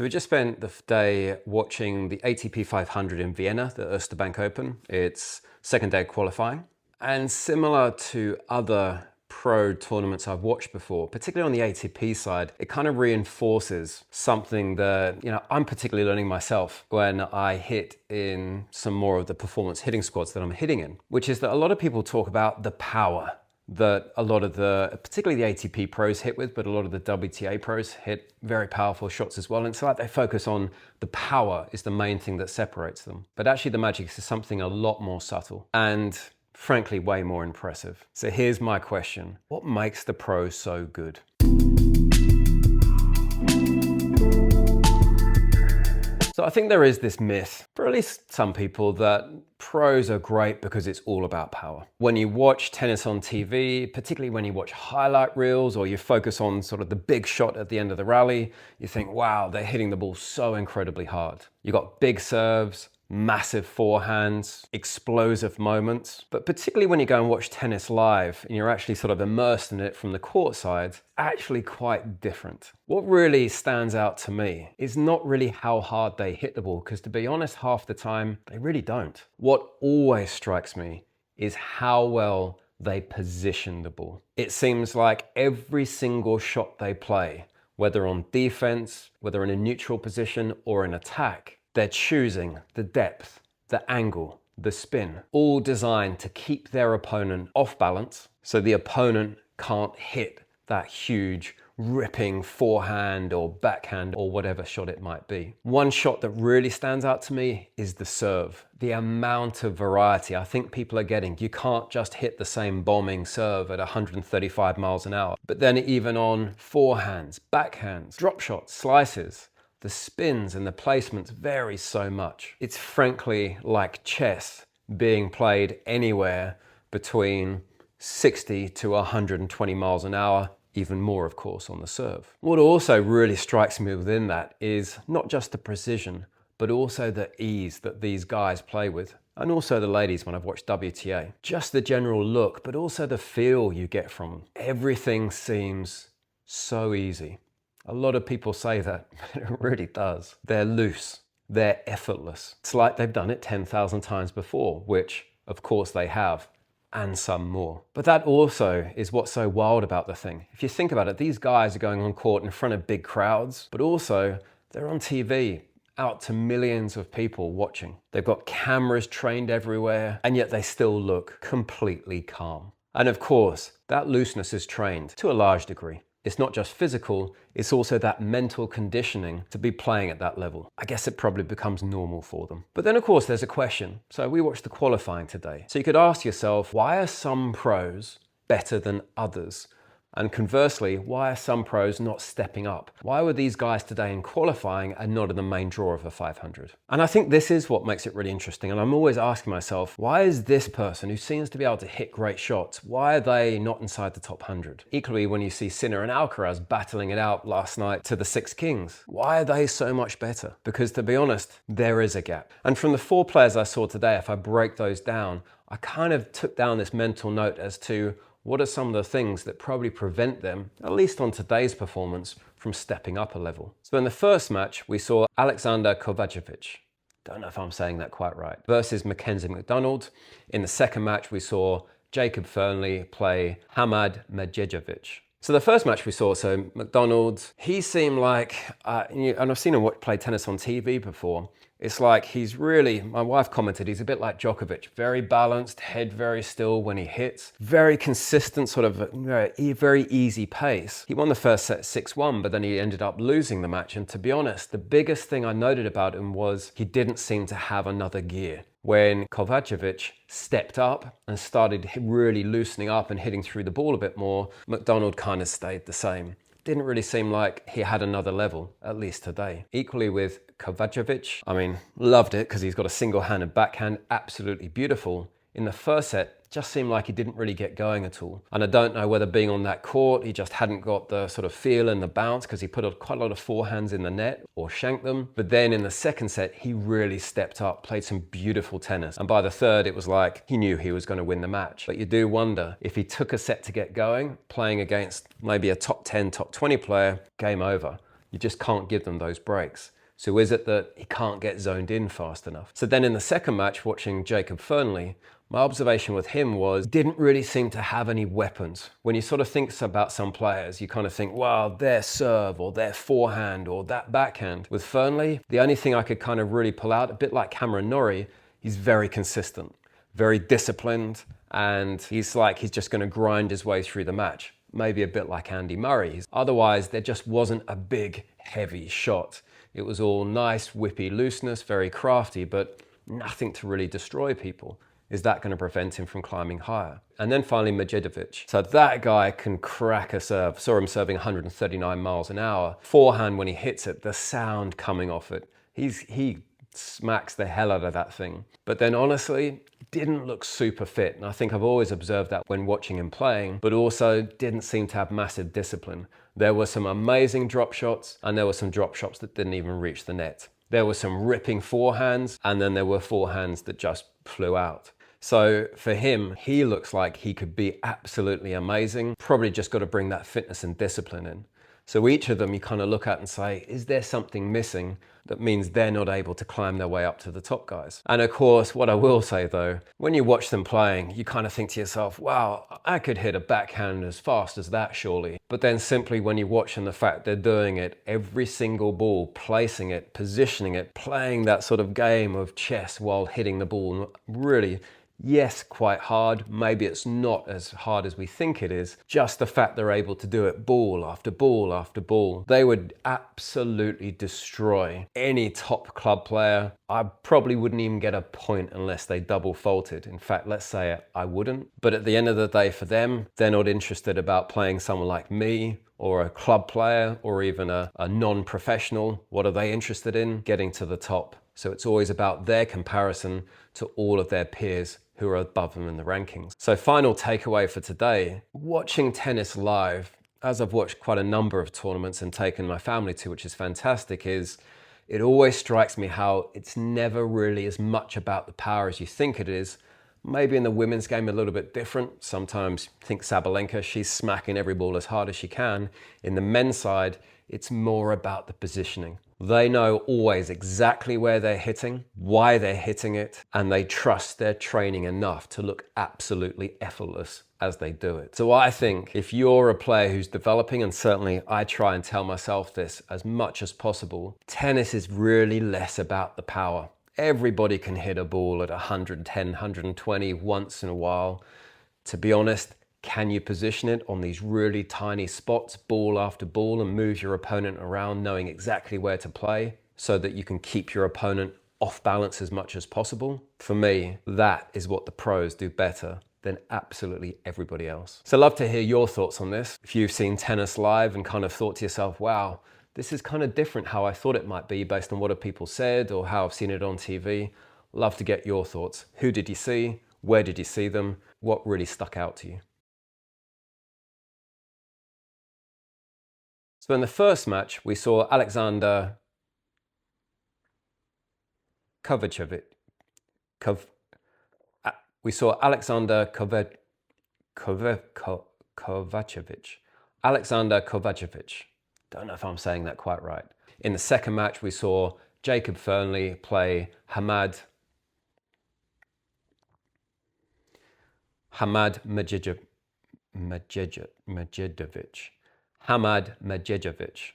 So we just spent the day watching the ATP 500 in Vienna, the Erste Bank Open. It's second day of qualifying. And similar to other pro tournaments I've watched before, particularly on the ATP side, it kind of reinforces something that, I'm particularly learning myself when I hit in some more of the performance hitting squads that I'm hitting in, which is that a lot of people talk about the power that a lot of particularly the ATP pros hit with, but a lot of the WTA pros hit very powerful shots as well. And it's like they focus on the power is the main thing that separates them. But actually the magic is something a lot more subtle and frankly way more impressive. So here's my question. What makes the pros so good? So I think there is this myth, for at least some people, that pros are great because it's all about power. When you watch tennis on TV, particularly when you watch highlight reels or you focus on sort of the big shot at the end of the rally, you think, wow, they're hitting the ball so incredibly hard. You got big serves, massive forehands, explosive moments. But particularly when you go and watch tennis live and you're actually sort of immersed in it from the court side, it's actually quite different. What really stands out to me is not really how hard they hit the ball, because to be honest, half the time, they really don't. What always strikes me is how well they position the ball. It seems like every single shot they play, whether on defense, whether in a neutral position or in attack, they're choosing the depth, the angle, the spin, all designed to keep their opponent off balance so the opponent can't hit that huge ripping forehand or backhand or whatever shot it might be. One shot that really stands out to me is the serve. The amount of variety I think people are getting. You can't just hit the same bombing serve at 135 miles an hour, but then even on forehands, backhands, drop shots, slices, the spins and the placements vary so much. It's frankly like chess being played anywhere between 60 to 120 miles an hour, even more of course on the serve. What also really strikes me within that is not just the precision, but also the ease that these guys play with. And also the ladies when I've watched WTA. Just the general look, but also the feel you get from them. Everything seems so easy. A lot of people say that, but it really does. They're loose, they're effortless. It's like they've done it 10,000 times before, which of course they have, and some more. But that also is what's so wild about the thing. If you think about it, these guys are going on court in front of big crowds, but also they're on TV, out to millions of people watching. They've got cameras trained everywhere, and yet they still look completely calm. And of course, that looseness is trained to a large degree. It's not just physical, it's also that mental conditioning to be playing at that level. I guess it probably becomes normal for them. But then of course there's a question. So we watched the qualifying today. So you could ask yourself, why are some pros better than others? And conversely, why are some pros not stepping up? Why were these guys today in qualifying and not in the main draw of the 500? And I think this is what makes it really interesting. And I'm always asking myself, why is this person who seems to be able to hit great shots, why are they not inside the top 100? Equally, when you see Sinner and Alcaraz battling it out last night to the Six Kings, why are they so much better? Because to be honest, there is a gap. And from the 4 players I saw today, if I break those down, I kind of took down this mental note as to what are some of the things that probably prevent them, at least on today's performance, from stepping up a level? So in the first match, we saw Alexander Kovacevic, don't know if I'm saying that quite right, versus Mackenzie McDonald. In the second match, we saw Jacob Fernley play Hamad Medjedovic. So the first match we saw, so McDonald, he seemed like, and I've seen him play tennis on TV before, it's like he's really, my wife commented, he's a bit like Djokovic, very balanced, head very still when he hits, very consistent, sort of very easy pace. He won the first set 6-1, but then he ended up losing the match. And to be honest, the biggest thing I noted about him was he didn't seem to have another gear. When Kovacevic stepped up and started really loosening up and hitting through the ball a bit more, McDonald kind of stayed the same. Didn't really seem like he had another level, at least today. Equally with Kovacevic, I mean, loved it because he's got a single-handed backhand, absolutely beautiful. In the first set, just seemed like he didn't really get going at all. And I don't know whether being on that court, he just hadn't got the sort of feel and the bounce because he put quite a lot of forehands in the net or shanked them. But then in the second set, he really stepped up, played some beautiful tennis. And by the third, it was like he knew he was going to win the match. But you do wonder if he took a set to get going, playing against maybe a top 10, top 20 player, game over. You just can't give them those breaks. So is it that he can't get zoned in fast enough? So then in the second match, watching Jacob Fernley, my observation with him was he didn't really seem to have any weapons. When you sort of think about some players, you kind of think, wow, their serve or their forehand or that backhand. With Fernley, the only thing I could kind of really pull out, a bit like Cameron Norrie, he's very consistent, very disciplined, and he's just going to grind his way through the match. Maybe a bit like Andy Murray. Otherwise, there just wasn't a big, heavy shot. It was all nice, whippy looseness, very crafty, but nothing to really destroy people. Is that going to prevent him from climbing higher? And then finally, Medjedovic. So that guy can crack a serve. Saw him serving 139 miles an hour. Forehand, when he hits it, the sound coming off it, he smacks the hell out of that thing. But then honestly, didn't look super fit. And I think I've always observed that when watching him playing, but also didn't seem to have massive discipline. There were some amazing drop shots, and there were some drop shots that didn't even reach the net. There were some ripping forehands, and then there were forehands that just flew out. So for him, he looks like he could be absolutely amazing. Probably just got to bring that fitness and discipline in. So each of them you kind of look at and say, is there something missing that means they're not able to climb their way up to the top guys? And of course, what I will say though, when you watch them playing, you kind of think to yourself, wow, I could hit a backhand as fast as that surely. But then simply when you watch them, the fact they're doing it, every single ball, placing it, positioning it, playing that sort of game of chess while hitting the ball, really, yes, quite hard. Maybe it's not as hard as we think it is. Just the fact they're able to do it ball after ball after ball. They would absolutely destroy any top club player. I probably wouldn't even get a point unless they double faulted. In fact, let's say I wouldn't. But at the end of the day for them, they're not interested about playing someone like me or a club player or even a non-professional. What are they interested in? Getting to the top. So it's always about their comparison to all of their peers who are above them in the rankings. So final takeaway for today, watching tennis live, as I've watched quite a number of tournaments and taken my family to, which is fantastic, is it always strikes me how it's never really as much about the power as you think it is. Maybe in the women's game a little bit different. Sometimes think Sabalenka, she's smacking every ball as hard as she can. In the men's side, it's more about the positioning. They know always exactly where they're hitting, why they're hitting it, and they trust their training enough to look absolutely effortless as they do it. So I think if you're a player who's developing, and certainly I try and tell myself this as much as possible, tennis is really less about the power. Everybody can hit a ball at 110, 120 once in a while. To be honest, can you position it on these really tiny spots, ball after ball, and move your opponent around knowing exactly where to play so that you can keep your opponent off balance as much as possible? For me, that is what the pros do better than absolutely everybody else. So I'd love to hear your thoughts on this. If you've seen tennis live and kind of thought to yourself, wow, this is kind of different how I thought it might be based on what have people said or how I've seen it on TV. Love to get your thoughts. Who did you see? Where did you see them? What really stuck out to you? So in the first match, we saw Alexander Kovacevic. We saw Alexander Kovacevic. Alexander Kovacevic. Don't know if I'm saying that quite right. In the second match, we saw Jacob Fernley play Hamad Medjedovic. Hamad Medjedovic.